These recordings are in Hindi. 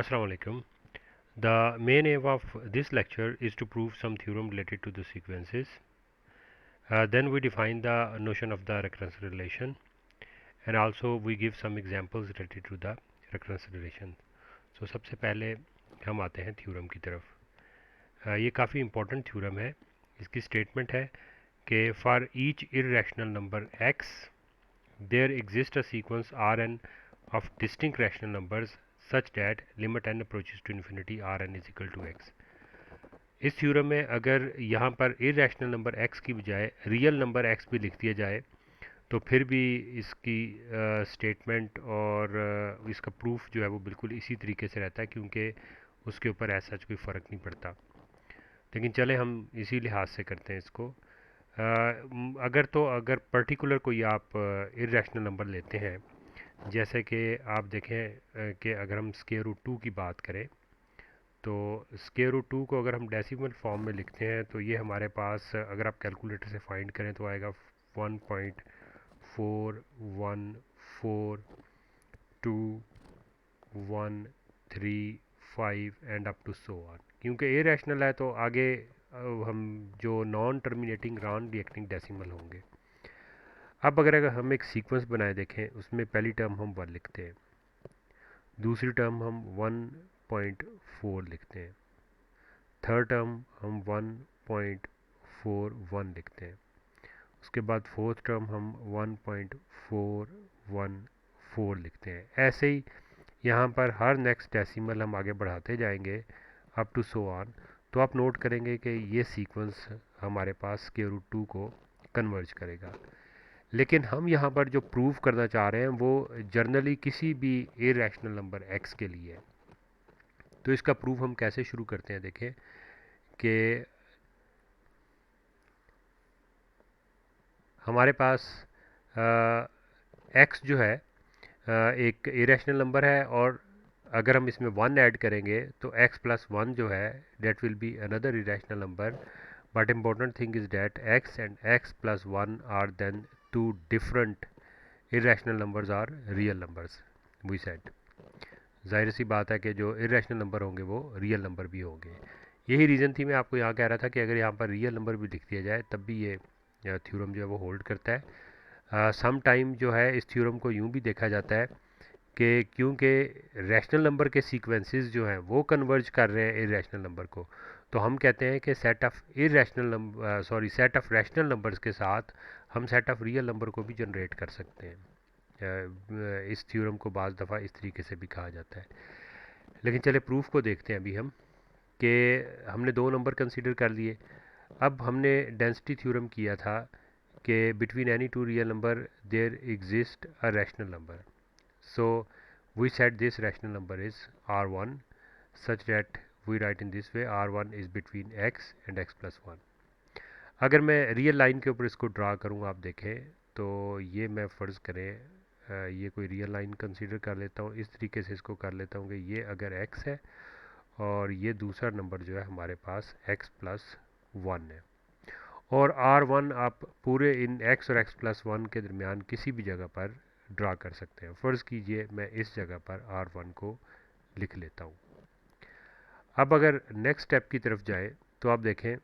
Assalamu alaikum. The main aim of this lecture is to prove some theorem related to the sequences. Then we define the notion of the recurrence relation, and also we give some examples related to the recurrence relation. So सबसे पहले हम आते हैं थ्योरम की तरफ. ये काफ़ी इम्पोर्टेंट थ्योरम है. इसकी स्टेटमेंट है कि for each irrational number x there exists a sequence Rn of distinct rational numbers such that limit n approaches to infinity Rn is equal to x. इस थ्योरम में अगर यहाँ पर इरेशनल नंबर x की बजाय रियल नंबर x भी लिख दिया जाए तो फिर भी इसकी स्टेटमेंट और इसका प्रूफ जो है वो बिल्कुल इसी तरीके से रहता है, क्योंकि उसके ऊपर ऐसा कोई फ़र्क नहीं पड़ता. लेकिन चले हम इसी लिहाज से करते हैं इसको. अगर पर्टिकुलर कोई आप इरेशनल नंबर लेते हैं, जैसे कि आप देखें कि अगर हम स्क्वायर रूट 2 की बात करें तो स्क्वायर रूट 2 को अगर हम डेसिमल फॉर्म में लिखते हैं तो ये हमारे पास अगर आप कैलकुलेटर से फाइंड करें तो आएगा 1.414213 and up to so on. क्योंकि ए रैशनल है तो आगे हम जो non terminating non reacting decimal होंगे. अब अगर हम एक सीक्वेंस बनाए देखें, उसमें पहली टर्म हम 1 लिखते हैं, दूसरी टर्म हम 1.4 लिखते हैं, थर्ड टर्म हम 1.41 लिखते हैं, उसके बाद फोर्थ टर्म हम 1.414 लिखते हैं. ऐसे ही यहाँ पर हर नेक्स्ट डेसिमल हम आगे बढ़ाते जाएंगे अप टू सो ऑन. तो आप नोट करेंगे कि ये सीक्वेंस हमारे पास स्क्वायर रूट 2 को कन्वर्ज करेगा. लेकिन हम यहाँ पर जो प्रूव करना चाह रहे हैं वो जनरली किसी भी इरेशनल नंबर x के लिए है. तो इसका प्रूफ हम कैसे शुरू करते हैं, देखें कि हमारे पास x जो है एक इरेशनल नंबर है, और अगर हम इसमें 1 ऐड करेंगे तो x प्लस 1 जो है that will be another irrational number. But important thing is that x and x plus 1 are then two different irrational numbers are real numbers. We said जाहिर सी बात है कि जो इरेशनल नंबर होंगे वो रियल नंबर भी होंगे. यही रीज़न थी मैं आपको यहाँ कह रहा था कि अगर यहाँ पर रियल नंबर भी लिख दिया जाए तब भी ये थ्योरम जो है वो होल्ड करता है. सम टाइम जो है इस थ्योरम को यूँ भी देखा जाता है कि क्योंकि रैशनल नंबर के सीक्वेंसेस जो हैं वो कन्वर्ज कर रहे हैं इरेशनल नंबर को, तो हम कहते हैं कि सेट ऑफ रैशनल नंबर्स के साथ हम सेट ऑफ रियल नंबर को भी जनरेट कर सकते हैं. इस थ्योरम को बाज़ दफ़ा इस तरीके से भी कहा जाता है. लेकिन चले प्रूफ को देखते हैं अभी हम, कि हमने दो नंबर कंसीडर कर लिए. अब हमने डेंसिटी थ्योरम किया था कि between any two real number there exist a rational number. So we set this rational number is R1 such that we write in this way R1 is between x and x plus 1. अगर मैं रियल लाइन के ऊपर इसको ड्रा करूँ, आप देखें तो ये मैं फ़र्ज़ करें ये कोई रियल लाइन कंसीडर कर लेता हूँ. इस तरीके से इसको कर लेता हूँ कि ये अगर x है और ये दूसरा नंबर जो है हमारे पास x प्लस 1 है, और R1 आप पूरे इन x और x प्लस 1 के दरमियान किसी भी जगह पर ड्रा कर सकते हैं. फ़र्ज़ कीजिए मैं इस जगह पर R1 को लिख लेता हूँ. अब अगर नेक्स्ट स्टेप की तरफ जाएं तो आप देखें,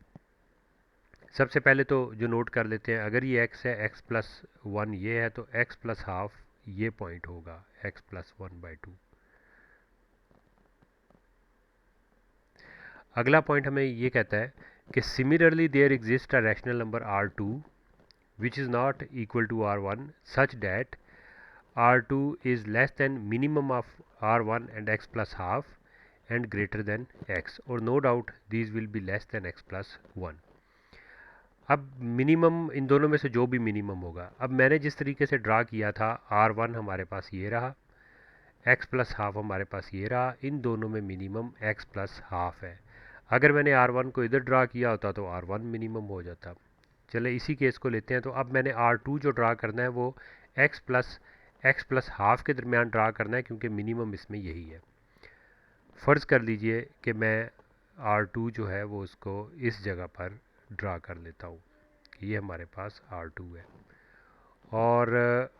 सबसे पहले तो जो नोट कर लेते हैं, अगर ये x है, x प्लस 1 ये है, तो x प्लस हाफ ये पॉइंट होगा x प्लस 1/2. अगला पॉइंट हमें ये कहता है कि similarly there exist a rational number R2 which is not equal to R1 such that R2 is less than minimum of R1 and x plus half and greater than x, or no doubt these will be less than x plus 1. अब मिनिमम इन दोनों में से जो भी मिनिमम होगा, अब मैंने जिस तरीके से ड्रा किया था R1 हमारे पास ये रहा, x प्लस हाफ हमारे पास ये रहा, इन दोनों में मिनिमम x प्लस हाफ है. अगर मैंने R1 को इधर ड्रा किया होता तो R1 मिनिमम हो जाता. चले इसी केस को लेते हैं. तो अब मैंने R2 जो ड्रा करना है वो x प्लस हाफ के दरमियान ड्रा करना है, क्योंकि मिनिमम इसमें यही है. फ़र्ज़ कर लीजिए कि मैं R2 जो है वो उसको इस जगह पर ड्रा कर लेता हूँ कि ये हमारे पास R2 है, और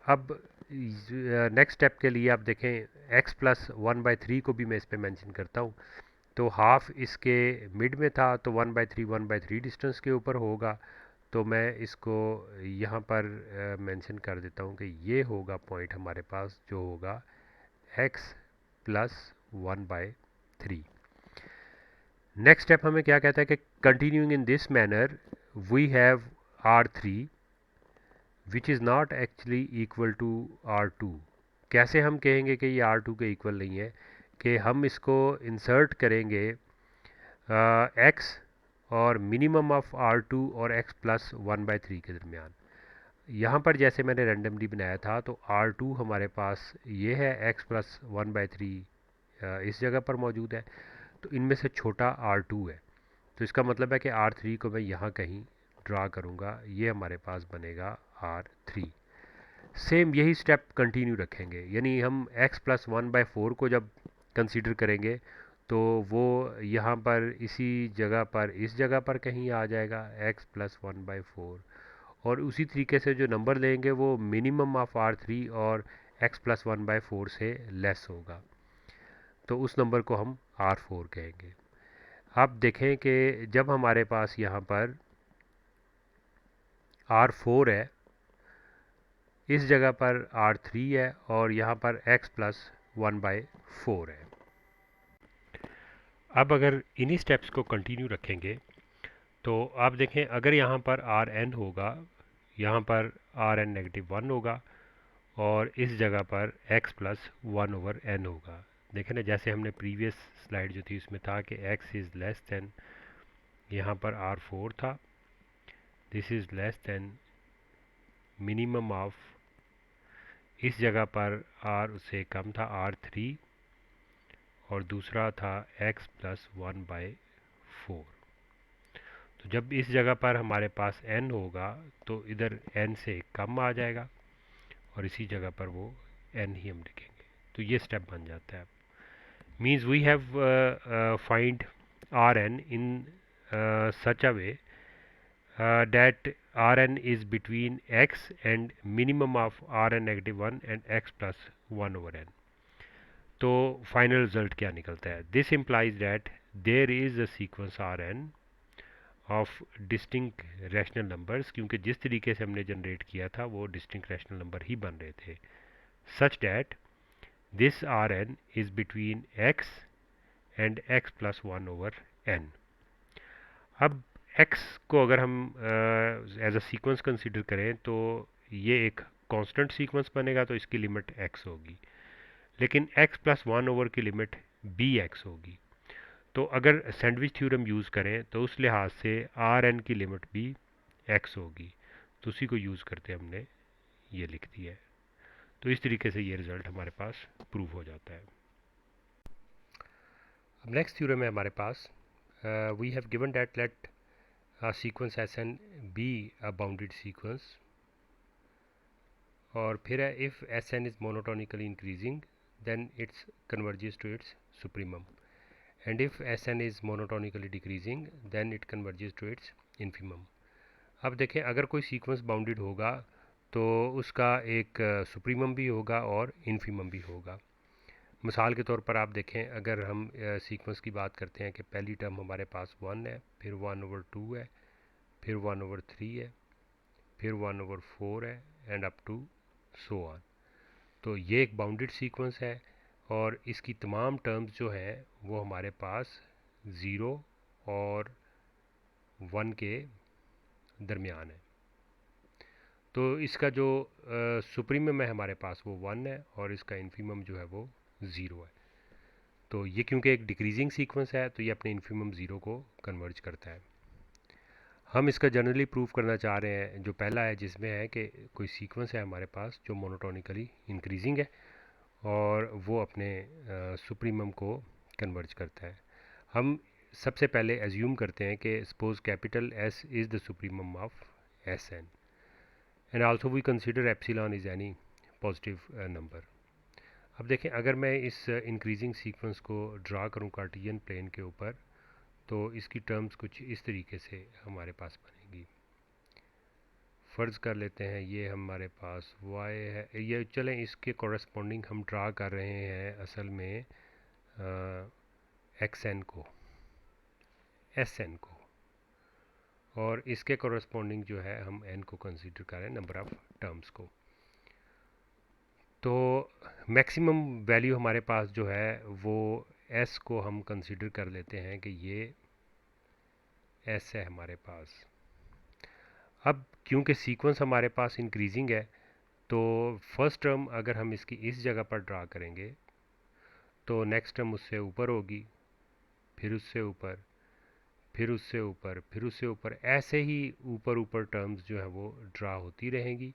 अब नेक्स्ट स्टेप के लिए आप देखें x प्लस 1/3 को भी मैं इस पे मेंशन करता हूँ। तो हाफ इसके मिड में था, तो 1/3 डिस्टेंस के ऊपर होगा। तो मैं इसको यहाँ पर मेंशन कर देता हूँ कि ये होगा पॉइंट हमारे पास जो होगा x प्लस 1/3। नेक्स्ट स्टेप हमें क्या कहता है कि continuing in this manner we have R3 which is not actually equal to R2। कैसे हम कहेंगे कि ये R2 के इक्वल नहीं है? कि हम इसको इंसर्ट करेंगे x और मिनिमम ऑफ R2 और x प्लस 1/3 के दरमियान। यहाँ पर जैसे मैंने रैंडमली बनाया था, तो R2 हमारे पास ये है, x प्लस 1/3 इस जगह पर मौजूद है। तो इनमें से छोटा R2 है, तो इसका मतलब है कि R3 को मैं यहाँ कहीं ड्रा करूँगा, ये हमारे पास बनेगा R3। सेम यही स्टेप कंटिन्यू रखेंगे, यानी हम x प्लस 1/4 को जब कंसीडर करेंगे तो वो यहाँ पर इसी जगह पर, इस जगह पर कहीं आ जाएगा x प्लस 1/4। और उसी तरीके से जो नंबर लेंगे वो मिनिमम ऑफ R3 और x प्लस 1/4 से लेस होगा, तो उस नंबर को हम R4 कहेंगे। अब देखें कि जब हमारे पास यहाँ पर R4 है, इस जगह पर R3 है और यहाँ पर x प्लस 1/4 है। अब अगर इन्हीं स्टेप्स को कंटिन्यू रखेंगे तो आप देखें, अगर यहाँ पर Rn होगा, यहाँ पर Rn -1 होगा और इस जगह पर x प्लस 1/n होगा। देखें ना, जैसे हमने प्रीवियस स्लाइड जो थी उसमें था कि x इज़ लेस दैन, यहाँ पर R4 था, this is less then minimum of, इस जगह पर R से कम था R3 और दूसरा था x प्लस 1/4। तो जब इस जगह पर हमारे पास n होगा तो इधर n से कम आ जाएगा और इसी जगह पर वो n ही हम लिखेंगे। तो ये स्टेप बन जाता है। Means we have find Rn in such a way that Rn is between x and minimum of Rn -1 and x plus 1/n। तो फाइनल रिजल्ट क्या निकलता है? This implies that there is a sequence Rn of distinct rational numbers, क्योंकि जिस तरीके से हमने जनरेट किया था वो डिस्टिंक्ट रैशनल नंबर ही बन रहे थे, such that this Rn is between x and x plus 1/n। अब x को अगर हम एज अ सीक्वेंस कंसीडर करें तो ये एक कांस्टेंट सीक्वेंस बनेगा, तो इसकी लिमिट x होगी, लेकिन x प्लस 1 की लिमिट bx होगी। तो अगर सैंडविच थ्योरम यूज़ करें तो उस लिहाज से Rn की लिमिट भी x होगी, तो उसी को यूज़ करते हमने ये लिख दिया है। तो इस तरीके से ये रिज़ल्ट हमारे पास प्रूव हो जाता है। अब नेक्स्ट थ्योरम है हमारे पास, we have given that let sequence Sn be a bounded sequence, और फिर है if Sn is monotonically increasing then its converges to its supremum, and if Sn is monotonically decreasing then it converges to its infimum। अब देखें, अगर कोई सीक्वेंस बाउंडेड होगा तो उसका एक सुप्रीमम भी होगा और इन्फीमम भी होगा। मिसाल के तौर पर आप देखें, अगर हम सीक्वेंस की बात करते हैं कि पहली टर्म हमारे पास 1 है, फिर 1/2 है, फिर 1/3 है, फिर 1/4 है and up to so on. तो ये एक बाउंडेड सीक्वेंस है और इसकी तमाम टर्म्स जो हैं वो हमारे पास 0 और 1 के दरमियान है। तो इसका जो सुप्रीमम है हमारे पास वो 1 है और इसका इन्फीमम जो है वो 0 है। तो ये क्योंकि एक डिक्रीजिंग सीक्वेंस है तो ये अपने इन्फीमम 0 को कन्वर्ज करता है। हम इसका जनरली प्रूव करना चाह रहे हैं, जो पहला है जिसमें है कि कोई सीक्वेंस है हमारे पास जो मोनोटोनिकली इंक्रीजिंग है और वो अपने सुप्रीमम को कन्वर्ज करता है। हम सबसे पहले एज्यूम करते हैं कि suppose capital S is the supremum of Sn and also we consider epsilon is any positive number. अब देखें, अगर मैं इस इंक्रीजिंग सीक्वेंस को ड्रा करूं कार्टेशियन प्लेन के ऊपर तो इसकी टर्म्स कुछ इस तरीके से हमारे पास बनेगी। फ़र्ज़ कर लेते हैं ये हमारे पास y है, ये चलें इसके कॉरस्पॉन्डिंग हम ड्रा कर रहे हैं असल में xn को, sn को, और इसके कॉरस्पॉन्डिंग जो है हम n को कंसीडर कर रहे हैं, नंबर ऑफ़ टर्म्स को। तो मैक्सिमम वैल्यू हमारे पास जो है वो s को हम कंसीडर कर लेते हैं कि ये s है हमारे पास। अब क्योंकि सीक्वेंस हमारे पास इंक्रीजिंग है, तो फर्स्ट टर्म अगर हम इसकी इस जगह पर ड्रा करेंगे तो नेक्स्ट टर्म उससे ऊपर होगी, फिर उससे ऊपर, फिर उससे ऊपर, फिर उससे ऊपर, ऐसे ही ऊपर ऊपर टर्म्स जो है वो ड्रा होती रहेंगी,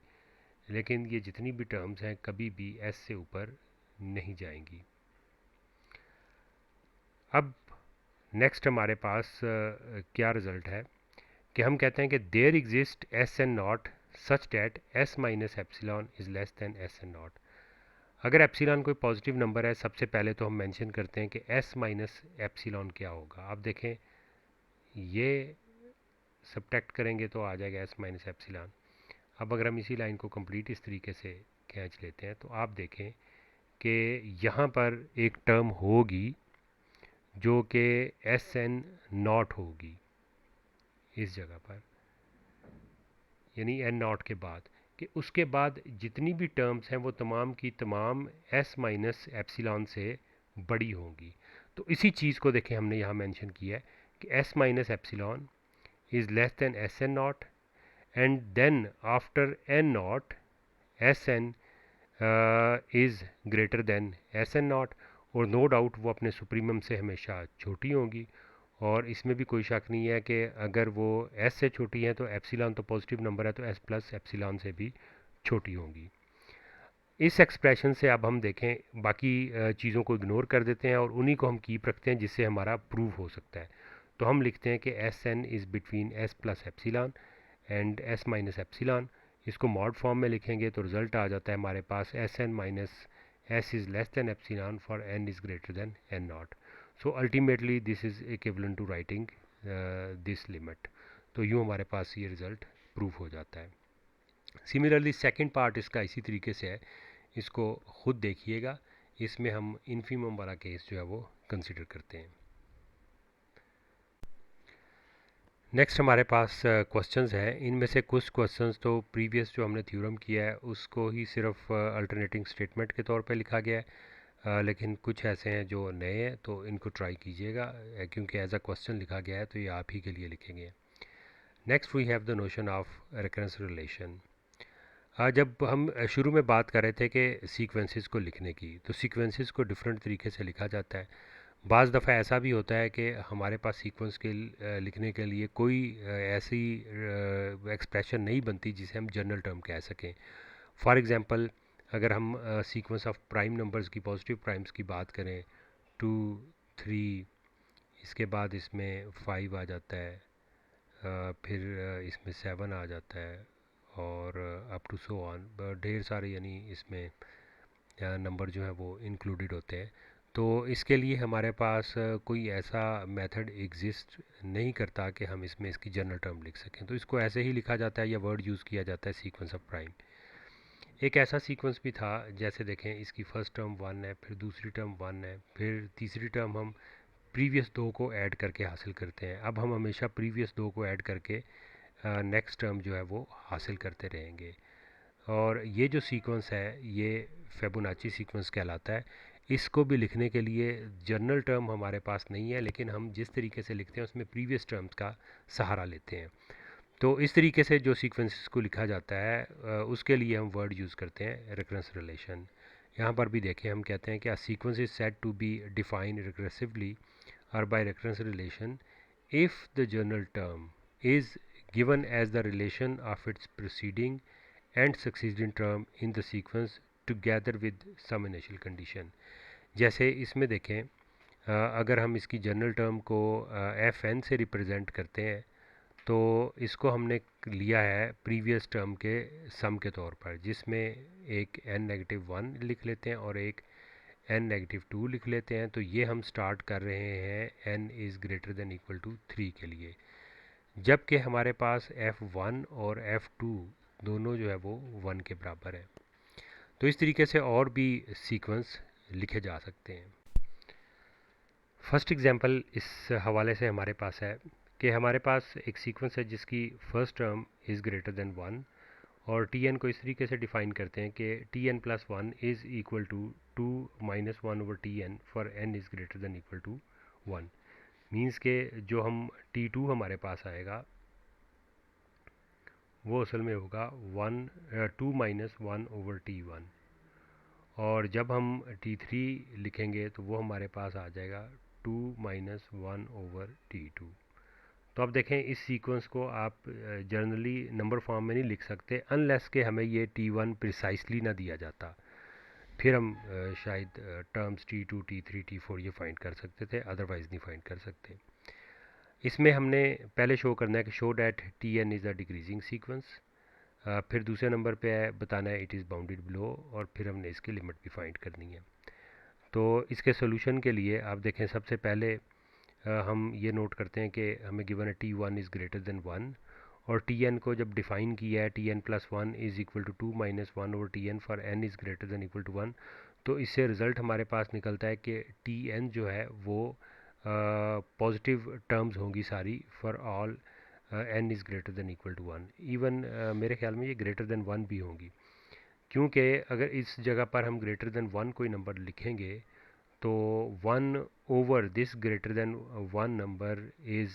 लेकिन ये जितनी भी टर्म्स हैं कभी भी s से ऊपर नहीं जाएंगी। अब नेक्स्ट हमारे पास क्या रिज़ल्ट है कि हम कहते हैं कि there exist S N naught such that S minus epsilon is less than S N naught. अगर एप्सिलॉन कोई पॉजिटिव नंबर है, सबसे पहले तो हम मेंशन करते हैं कि एस माइनस एप्सिलॉन क्या होगा। आप देखें ये सब्ट्रैक्ट करेंगे तो आ जाएगा एस माइनस एप्सिलॉन। अब अगर हम इसी लाइन को कंप्लीट इस तरीके से खींच लेते हैं तो आप देखें कि यहाँ पर एक टर्म होगी जो कि एस एन नॉट होगी इस जगह पर, यानी एन नॉट के बाद, कि उसके बाद जितनी भी टर्म्स हैं वो तमाम की तमाम एस माइनस एप्सिलॉन से बड़ी होंगी। तो इसी चीज़ को देखें हमने यहाँ मेंशन किया है कि S minus epsilon is less than S N naught, and then after N naught S N is greater than S N naught, और नो डाउट वो अपने सुप्रीमम से हमेशा छोटी होंगी। और इसमें भी कोई शक नहीं है कि अगर वो s से छोटी है तो एप्सिलॉन तो पॉजिटिव नंबर है, तो s प्लस एप्सिलॉन से भी छोटी होंगी। इस एक्सप्रेशन से अब हम देखें, बाकी चीज़ों को इग्नोर कर देते हैं और उन्हीं को हम कीप रखते हैं जिससे हमारा प्रूव हो सकता है। तो हम लिखते हैं कि S N is between s plus epsilon and s minus epsilon. इसको मॉड फॉर्म में लिखेंगे तो रिज़ल्ट आ जाता है हमारे पास S N minus s is less than epsilon for n is greater than n naught. So ultimately this is equivalent to writing this limit. तो यूँ हमारे पास ये रिज़ल्ट प्रूव हो जाता है। सिमिलरली सेकंड पार्ट इसका इसी तरीके से है, इसको खुद देखिएगा। इसमें हम इन्फीमम वाला केस जो है वो कंसिडर करते हैं। नेक्स्ट हमारे पास क्वेश्चंस हैं। इनमें से कुछ क्वेश्चंस तो प्रीवियस जो हमने थ्योरम किया है उसको ही सिर्फ अल्टरनेटिंग स्टेटमेंट के तौर पे लिखा गया है, लेकिन कुछ ऐसे हैं जो नए हैं, तो इनको ट्राई कीजिएगा, क्योंकि एज अ क्वेश्चन लिखा गया है तो ये आप ही के लिए लिखेंगे। Next we have the notion of recurrence relation. जब हम शुरू में बात कर रहे थे कि सीक्वेंसेस को लिखने की, तो सीक्वेंसेस को डिफरेंट तरीके से लिखा जाता है। बाज़ दफ़ा ऐसा भी होता है कि हमारे पास सीक्वेंस के लिखने के लिए कोई ऐसी एक्सप्रेशन नहीं बनती जिसे हम जनरल टर्म कह सकें। फॉर एग्ज़ाम्पल अगर हम सीक्वेंस ऑफ प्राइम नंबर्स की, पॉजिटिव प्राइम्स की बात करें, 2, 3, इसके बाद इसमें 5 आ जाता है, फिर इसमें 7 आ जाता है, और अप टू सो ऑन, ढेर सारे यानी इसमें नंबर जो है वो इंक्लूडेड होते हैं। तो इसके लिए हमारे पास कोई ऐसा मेथड एग्जिस्ट नहीं करता कि हम इसमें इसकी जनरल टर्म लिख सकें, तो इसको ऐसे ही लिखा जाता है या वर्ड यूज़ किया जाता है सीक्वेंस ऑफ प्राइम। एक ऐसा सीक्वेंस भी था, जैसे देखें इसकी फ़र्स्ट टर्म 1 है, फिर दूसरी टर्म 1 है, फिर तीसरी टर्म हम प्रीवियस 2 को ऐड करके हासिल करते हैं। अब हम हमेशा प्रीवियस 2 को ऐड करके नेक्स्ट टर्म जो है वो हासिल करते रहेंगे। और ये जो सीक्वेंस है ये फिबोनाची सीक्वेंस कहलाता है। इसको भी लिखने के लिए जनरल टर्म हमारे पास नहीं है, लेकिन हम जिस तरीके से लिखते हैं उसमें प्रीवियस टर्म्स का सहारा लेते हैं। तो इस तरीके से जो सीक्वेंसेस को लिखा जाता है उसके लिए हम वर्ड यूज़ करते हैं रिकरेंस रिलेशन। यहाँ पर भी देखें, हम कहते हैं कि a sequence is said to be defined regressively और by recurrence relation if the general term is given as the relation of its preceding and succeeding term in the sequence together with some initial condition। जैसे इसमें देखें, अगर हम इसकी जनरल टर्म को एफ एन से रिप्रेजेंट करते हैं तो इसको हमने लिया है प्रीवियस टर्म के सम के तौर पर, जिसमें एक n नेगेटिव 1 लिख लेते हैं और एक n नेगेटिव 2 लिख लेते हैं। तो ये हम स्टार्ट कर रहे हैं n is greater than equal to 3 के लिए, जबकि हमारे पास F1 और F2 दोनों जो है वो 1 के बराबर है। तो इस तरीके से और भी सीक्वेंस लिखे जा सकते हैं। फर्स्ट एग्जांपल इस हवाले से हमारे पास है कि हमारे पास एक सीक्वेंस है जिसकी first term is greater than 1, और टी एन को इस तरीके से डिफ़ाइन करते हैं कि T N plus one is equal to 2 - 1/Tn for n is greater than equal to 1। Means के जो हम T2 हमारे पास आएगा वो असल में होगा 2 - 1/T1, और जब हम T3 लिखेंगे तो वो हमारे पास आ जाएगा 2 - 1/T2। तो अब देखें, इस सीक्वेंस को आप जनरली नंबर फॉर्म में नहीं लिख सकते अनलेस के हमें ये T1 प्रिसाइसली ना दिया जाता, फिर हम शायद टर्म्स T2 T3 T4 ये फाइंड कर सकते थे, अदरवाइज़ नहीं फाइंड कर सकते। इसमें हमने पहले शो करना है कि show that Tn is a decreasing sequence, फिर दूसरे नंबर पे है बताना है इट इज़ बाउंडेड बिलो, और फिर हमने इसकी लिमिट भी फाइंड करनी है। तो इसके सोल्यूशन के लिए आप देखें, सबसे पहले हम ये नोट करते हैं कि हमें गिवन है T1 इज़ ग्रेटर देन 1, और Tn को जब डिफ़ाइन किया है Tn plus 1 is equal to 2 - 1/Tn for n is greater than equal to 1। तो इससे रिज़ल्ट हमारे पास निकलता है कि Tn जो है वो पॉजिटिव टर्म्स होंगी सारी for all n is greater than equal to 1। Even मेरे ख्याल में ये ग्रेटर देन 1 भी होंगी, क्योंकि अगर इस जगह पर हम ग्रेटर देन 1 कोई नंबर लिखेंगे तो 1 over this greater than 1 number is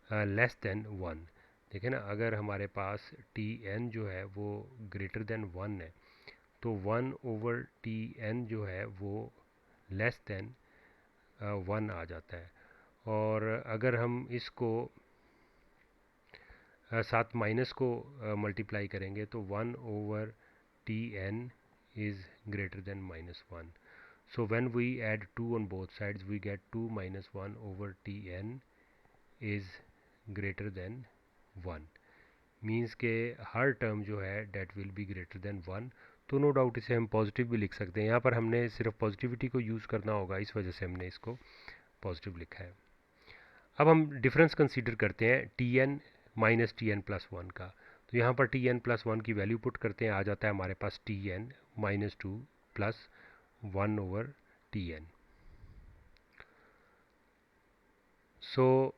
less than 1। देखें ना, अगर हमारे पास Tn जो है वो ग्रेटर देन 1 है तो 1 ओवर Tn जो है वो लेस देन 1 आ जाता है। और अगर हम इसको साथ माइनस को मल्टीप्लाई करेंगे तो 1 over Tn is greater than -1. So when we add 2 on both sides we get 2 - 1 over Tn is greater than 1। Means के हर टर्म जो है that will be greater than 1। तो नो डाउट इसे हम पॉजिटिव भी लिख सकते हैं। यहाँ पर हमने सिर्फ पॉजिटिविटी को यूज़ करना होगा, इस वजह से हमने इसको पॉजिटिव लिखा है। अब हम डिफरेंस कंसीडर करते हैं Tn माइनस Tn प्लस 1 का। तो यहाँ पर Tn प्लस 1 की वैल्यू पुट करते हैं, आ जाता है हमारे पास Tn -2 plus 1 over Tn। So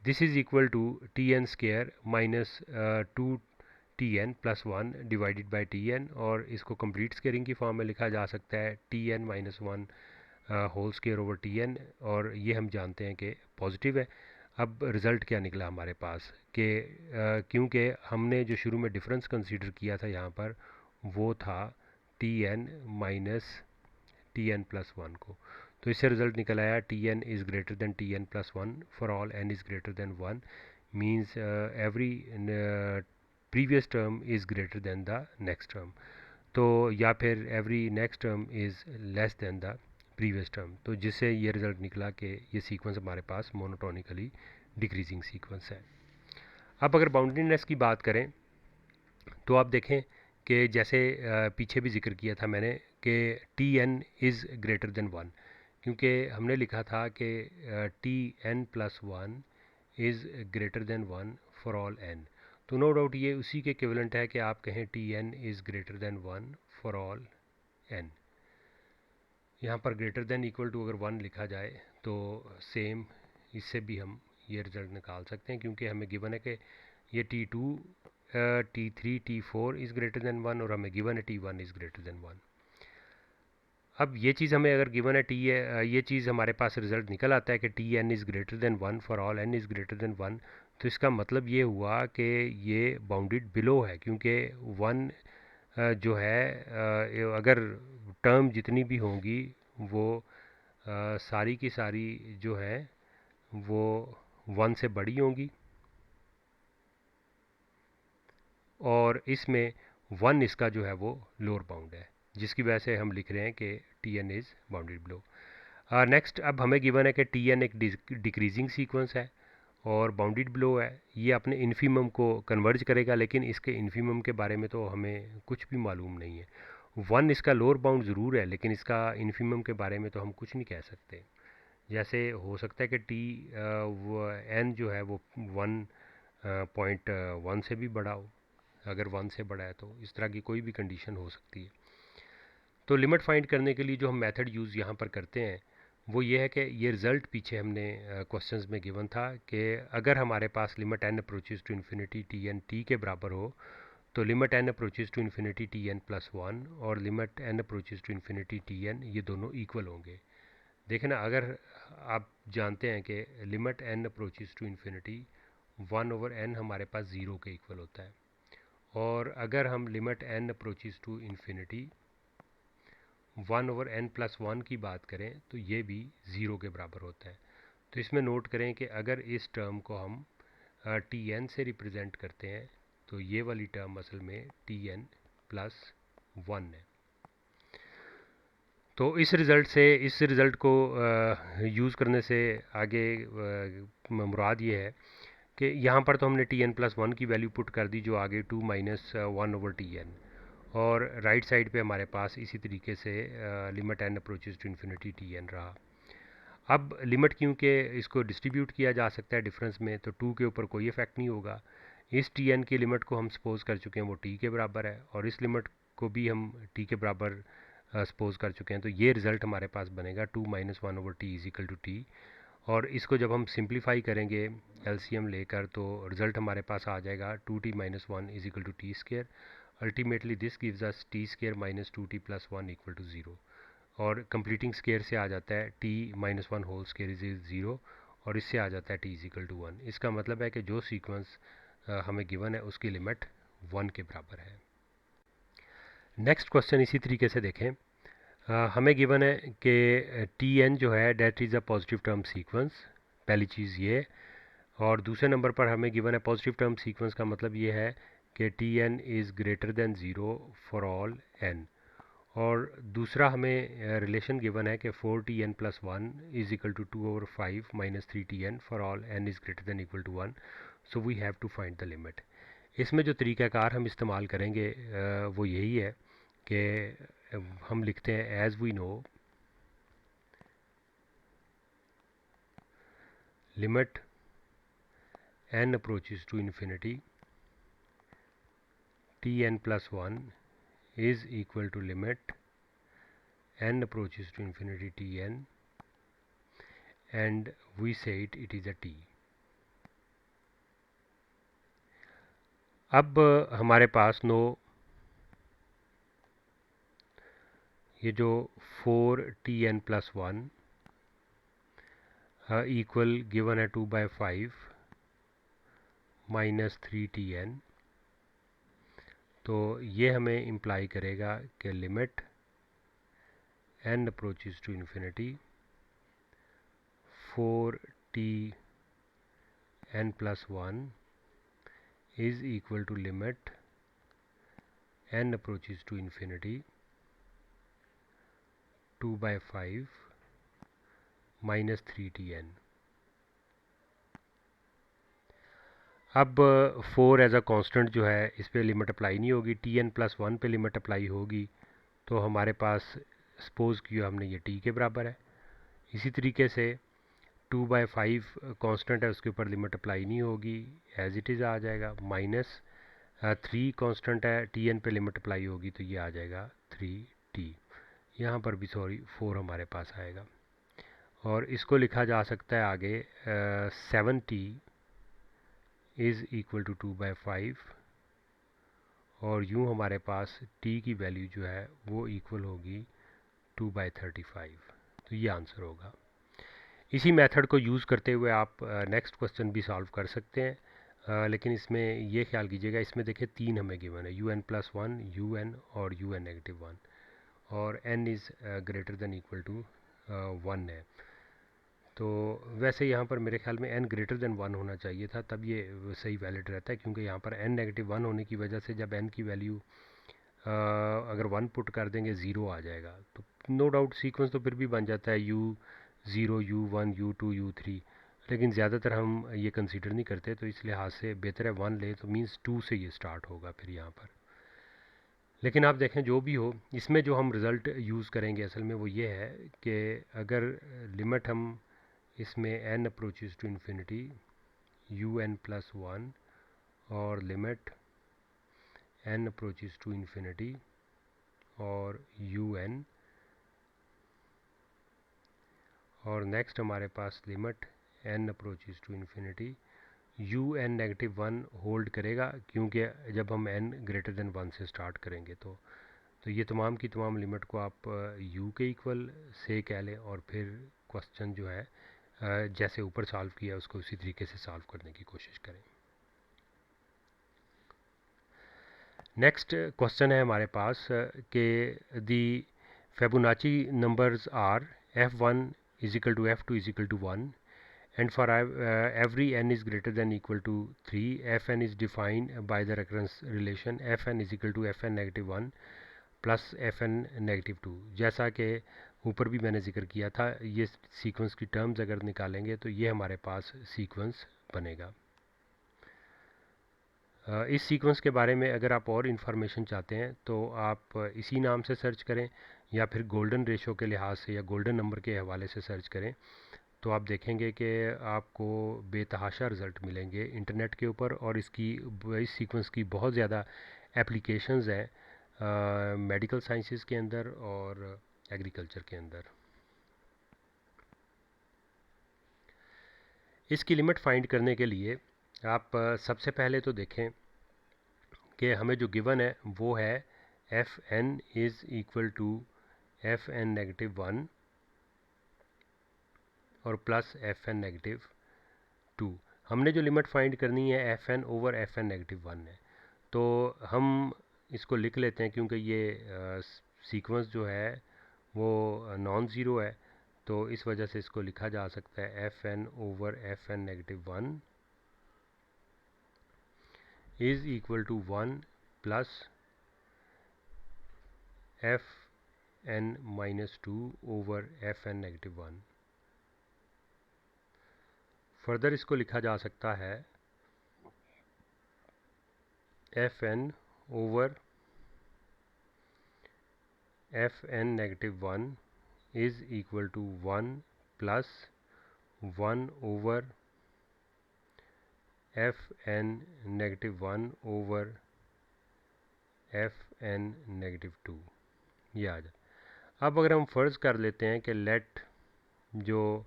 this is equal to Tn square minus 2Tn plus 1 divided by Tn, और इसको कंप्लीट स्केयरिंग की फॉर्म में लिखा जा सकता है Tn -1 whole square over Tn, और ये हम जानते हैं कि पॉजिटिव है। अब रिज़ल्ट क्या निकला हमारे पास कि क्योंकि हमने जो शुरू में डिफरेंस कंसीडर किया था यहाँ पर वो था Tn माइनस Tn प्लस 1 को, तो इससे रिज़ल्ट निकल आया Tn is greater then Tn plus 1 for all n is greater than 1। Means every previous term is greater then the next term, तो या फिर every next term is less than the previous term. तो जिससे ये रिज़ल्ट निकला कि ये सीक्वेंस हमारे पास मोनोटोनिकली डिक्रीजिंग सीक्वेंस है। अब अगर बाउंड्रीनेस की बात करें तो आप देखें कि जैसे पीछे भी जिक्र किया था मैंने कि Tn इज़ ग्रेटर देन 1, क्योंकि हमने लिखा था कि Tn plus 1 is greater than 1 for all n। तो नो डाउट ये उसी के इक्विवेलेंट है कि आप कहें Tn is greater than 1 for all n। यहाँ पर ग्रेटर देन इक्वल टू अगर 1 लिखा जाए तो सेम इससे भी हम ये रिज़ल्ट निकाल सकते हैं, क्योंकि हमें गिवन है कि ये T2 T3 T4 is greater than 1, और हमें गिवन है T1 इज़ ग्रेटर देन 1। अब ये चीज़ हमें अगर गिवन है ये चीज़ हमारे पास रिज़ल्ट निकल आता है कि Tn is greater than 1 for all n is greater than 1, तो इसका मतलब ये हुआ कि ये बाउंडेड बिलो है, क्योंकि 1 जो है अगर टर्म जितनी भी होंगी वो सारी की सारी जो है वो 1 से बड़ी होंगी, और इसमें 1 इसका जो है वो लोअर बाउंड है, जिसकी वजह से हम लिख रहे हैं कि Tn is bounded below. Next, अब हमें गिवन है कि Tn एक डिक्रीजिंग सीक्वेंस है और बाउंडेड बिलो है। ये अपने इन्फीमम को कन्वर्ज करेगा, लेकिन इसके इन्फीमम के बारे में तो हमें कुछ भी मालूम नहीं है। 1 इसका लोअर बाउंड ज़रूर है, लेकिन इसका इन्फीमम के बारे में तो हम कुछ नहीं कह सकते। जैसे हो सकता है कि n जो है वो 1 0.1 से भी बड़ा हो, अगर 1 से बड़ा है तो इस तरह की कोई भी कंडीशन हो सकती है। तो लिमिट फाइंड करने के लिए जो हम मेथड यूज़ यहाँ पर करते हैं वो ये है कि ये रिज़ल्ट पीछे हमने क्वेश्चंस में गिवन था कि अगर हमारे पास limit N approaches to infinity T N T के बराबर हो तो limit N approaches to infinity T N plus one और limit N approaches to infinity T N ये दोनों इक्वल होंगे। देखें ना, अगर आप जानते हैं कि limit N approaches to infinity 1/n हमारे पास ज़ीरो के इक्वल होता है, और अगर हम limit N approaches to infinity 1/n+1 की बात करें तो ये भी ज़ीरो के बराबर होता है। तो इसमें नोट करें कि अगर इस टर्म को हम टी एन से रिप्रेजेंट करते हैं तो ये वाली टर्म असल में Tn+1 है। तो इस रिज़ल्ट को यूज़ करने से आगे मुराद ये है कि यहाँ पर तो हमने Tn+1 की वैल्यू पुट कर दी जो आगे 2 - 1/Tn, और राइट साइड पे हमारे पास इसी तरीके से limit N approaches to infinity Tn रहा। अब लिमिट क्योंकि इसको डिस्ट्रीब्यूट किया जा सकता है डिफरेंस में, तो 2 के ऊपर कोई इफेक्ट नहीं होगा। इस Tn की लिमिट को हम सपोज कर चुके हैं वो t के बराबर है, और इस लिमिट को भी हम t के बराबर सपोज कर चुके हैं। तो ये रिज़ल्ट हमारे पास बनेगा 2 - 1/t इजिकल टू t, और इसको जब हम सिंप्लीफाई करेंगे एलसीएम लेकर तो रिज़ल्ट हमारे पास आ जाएगा 2t - 1 is equal to t square. Ultimately this gives us t square minus 2t + 1 equal to 0, और कंप्लीटिंग स्केयर से आ जाता है t - 1 होल स्केयर इज 0, और इससे आ जाता है t इजिकल टू 1। इसका मतलब है कि जो सीक्वेंस हमें गिवन है उसकी लिमिट 1 के बराबर है। नेक्स्ट क्वेश्चन इसी तरीके से देखें। हमें गिवन है कि टी एन जो है that is a positive term sequence, पहली चीज़ ये। और दूसरे नंबर पर हमें गिवन है पॉजिटिव टर्म सीक्वेंस का मतलब ये है कि T n is greater than zero for all n, और दूसरा हमें रिलेशन गिवन है कि 4Tn+1 is equal to 2/5 - 3Tn for all n is greater than equal to 1, so we have to find the limit. इसमें जो तरीक़ाकार हम इस्तेमाल करेंगे वो यही है कि हम लिखते हैं as we know limit n approaches to infinity Tn+1 is equal to limit n approaches to infinity Tn, and we say it is a t। अब हमारे पास ये जो 4Tn+1 इक्वल गिवन है 2/5 - 3Tn, तो ये हमें इम्प्लाई करेगा कि limit n approaches to infinity 4Tn+1 is equal to limit n approaches to infinity 2/5 - 3Tn। अब 4 एज अ कांस्टेंट जो है इस पर लिमिट अप्लाई नहीं होगी, Tn+1 पे लिमिट अप्लाई होगी, तो हमारे पास सपोज किया हमने ये t के बराबर है। इसी तरीके से 2/5 कांस्टेंट है उसके ऊपर लिमिट अप्लाई नहीं होगी, एज इट इज़ आ जाएगा। -3 कांस्टेंट है, Tn पे लिमिट अप्लाई होगी तो ये आ जाएगा 3t। यहाँ पर भी 4 हमारे पास आएगा, और इसको लिखा जा सकता है आगे 7t इज़ इक्वल टू 2/5, और यूँ हमारे पास t की वैल्यू जो है वो इक्वल होगी 2/35। तो ये आंसर होगा। इसी मेथड को यूज़ करते हुए आप नेक्स्ट क्वेश्चन भी सॉल्व कर सकते हैं, लेकिन इसमें ये ख्याल कीजिएगा, इसमें देखिए 3 हमें गिवन है, un+1 un और un-1, और n is greater than equal to 1 है। तो वैसे यहाँ पर मेरे ख्याल में n ग्रेटर देन 1 होना चाहिए था, तब ये सही वैलिड रहता है, क्योंकि यहाँ पर n-1 होने की वजह से जब n की वैल्यू अगर 1 पुट कर देंगे 0 आ जाएगा, तो नो डाउट सीक्वेंस तो फिर भी बन जाता है u0 u1 u2 u3, लेकिन ज़्यादातर हम ये कंसीडर नहीं करते, तो इस लिहाज से बेहतर है 1 ले, तो मीन्स 2 से ये स्टार्ट होगा फिर यहाँ पर। लेकिन आप देखें जो भी हो, इसमें जो हम रिज़ल्ट यूज़ करेंगे असल में वो ये है कि अगर लिमिट हम इसमें n approaches to infinity un+1 और limit n approaches to infinity और un, और नेक्स्ट हमारे पास limit n approaches to infinity un -1 hold करेगा, क्योंकि जब हम n ग्रेटर देन 1 से स्टार्ट करेंगे तो ये तमाम की तमाम लिमिट को आप u के इक्वल से कह लें, और फिर क्वेश्चन जो है जैसे ऊपर सॉल्व किया उसको उसी तरीके से सॉल्व करने की कोशिश करें। नेक्स्ट क्वेश्चन है हमारे पास कि the Fibonacci numbers are f1 is equal to f2 is equal to 1 and for every n is greater than equal to 3, fn is defined by the recurrence relation fn is equal to fn negative 1 plus fn negative 2। जैसा कि ऊपर भी मैंने जिक्र किया था, ये सीक्वेंस की टर्म्स अगर निकालेंगे तो ये हमारे पास सीक्वेंस बनेगा। इस सीक्वेंस के बारे में अगर आप और इन्फॉर्मेशन चाहते हैं तो आप इसी नाम से सर्च करें, या फिर गोल्डन रेशो के लिहाज से या गोल्डन नंबर के हवाले से सर्च करें, तो आप देखेंगे कि आपको बेतहाशा रिज़ल्ट मिलेंगे इंटरनेट के ऊपर। और इस सीक्वेंस की बहुत ज़्यादा एप्लीकेशंस हैं मेडिकल साइंसेस के अंदर और एग्रीकल्चर के अंदर। इसकी लिमिट फाइंड करने के लिए आप सबसे पहले तो देखें कि हमें जो गिवन है वो है f n is equal to f n negative 1 और प्लस एफ एन नेगेटिव 2। हमने जो लिमिट फाइंड करनी है f n over f n negative 1 है, तो हम इसको लिख लेते हैं, क्योंकि ये सीक्वेंस जो है वो नॉन ज़ीरो है, तो इस वजह से इसको लिखा जा सकता है f n over f n negative 1 is equal to 1 plus f n minus 2 over f n negative 1। Further इसको लिखा जा सकता है f n over f n negative 1 is equal to 1 plus 1 over f n negative 1 over f n negative 2। ये आ जाए। अब अगर हम फ़र्ज़ कर लेते हैं कि लेट जो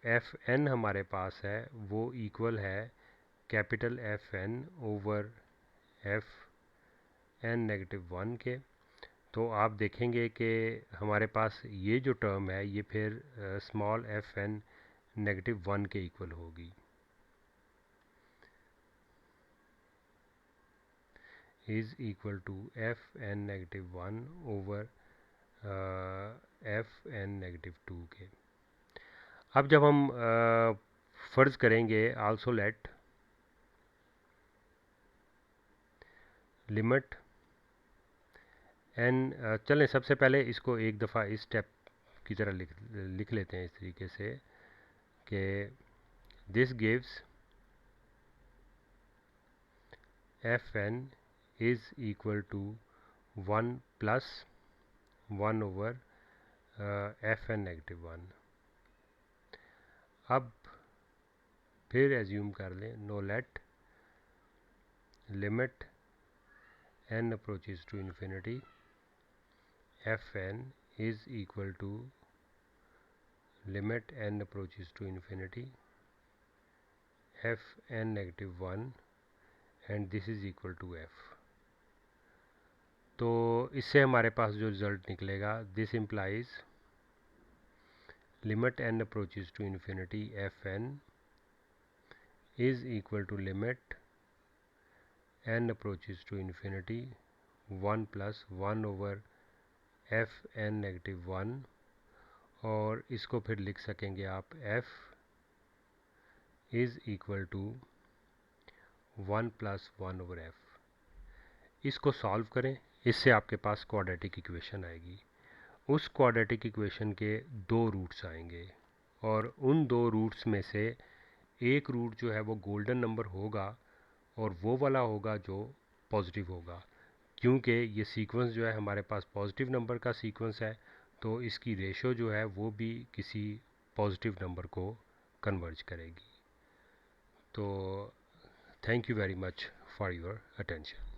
एफ एन हमारे पास है वो इक्वल है capital f n over f n negative 1 के, तो आप देखेंगे कि हमारे पास ये जो टर्म है ये फिर स्मॉल एफ एन नेगेटिव 1 के इक्वल होगी। Is equal to f n negative 1 over f n negative 2 के। अब जब हम फ़र्ज़ करेंगे आल्सो लेट लिमिट एन, चलें सबसे पहले इसको एक दफ़ा इस स्टेप की तरह लिख लेते हैं इस तरीके से कि this gives f n is equal to 1 plus 1 over f n negative 1। अब फिर एज्यूम कर लें no let limit n approaches to infinity fn is equal to limit n approaches to infinity fn negative 1 and this is equal to f। तो इससे हमारे पास जो रिज़ल्ट निकलेगा this implies limit n approaches to infinity fn is equal to limit n approaches to infinity 1 plus 1 over f n negative 1, और इसको फिर लिख सकेंगे आप f is equal to 1 plus 1 over f। इसको सॉल्व करें, इससे आपके पास क्वाड्रेटिक इक्वेशन आएगी। उस क्वाड्रेटिक इक्वेशन के दो रूट्स आएंगे, और उन दो रूट्स में से एक रूट जो है वो गोल्डन नंबर होगा और वो वाला होगा जो पॉजिटिव होगा, क्योंकि ये सीक्वेंस जो है हमारे पास पॉजिटिव नंबर का सीक्वेंस है, तो इसकी रेशो जो है वो भी किसी पॉजिटिव नंबर को कन्वर्ज करेगी। तो thank you very much for your attention.